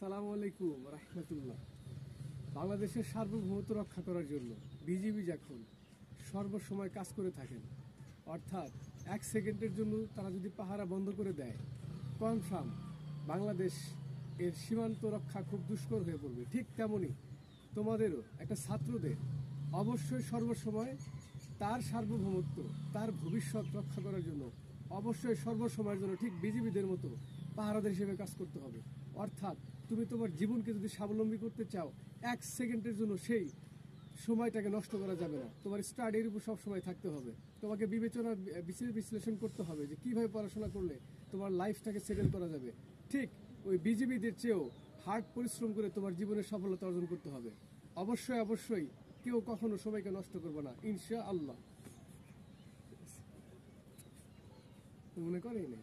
আসসালামু আলাইকুম রাহমাতুল্লাহ। বাংলাদেশের সার্বভৌমত্ব রক্ষা করার জন্য বিজিবি যখন সর্বসময় কাজ করে থাকেন, অর্থাৎ 1 সেকেন্ডের জন্য তারা যদি পাহারা বন্ধ করে দেয়, কনফার্ম বাংলাদেশ এর সীমান্ত রক্ষা খুব দুষ্কর হয়ে পড়বে। ঠিক তেমনি তোমাদেরও একটা ছাত্রদের অবশ্যই সর্বসময় তার সার্বভৌমত্ব, তার ভবিষ্যৎ রক্ষা করার জন্য অবশ্যই সর্বসময়ের জন্য ঠিক বিজিবিদের মতো পাহারাদার হিসেবে কাজ করতে হবে। অর্থাৎ তুমি তোমার জীবনকে যদি স্বাবলম্বী করতে চাও, 1 সেকেন্ডের জন্য সেই সময়টাকে নষ্ট করা যাবে না। তোমার স্টাডির উপর সবসময় থাকতে হবে। তোমাকে বিশ্লেষণ করতে হবে যে কিভাবে পড়াশোনা করলে তোমার লাইফটাকে সেটেল করা যাবে। ঠিক ওই বিজিবিদের চেয়েও হার্ড পরিশ্রম করে তোমার জীবনের সফলতা অর্জন করতে হবে। অবশ্যই অবশ্যই কেউ কখনো সময়কে নষ্ট করবে না, ইনশাআল্লাহ। মনে করেই না।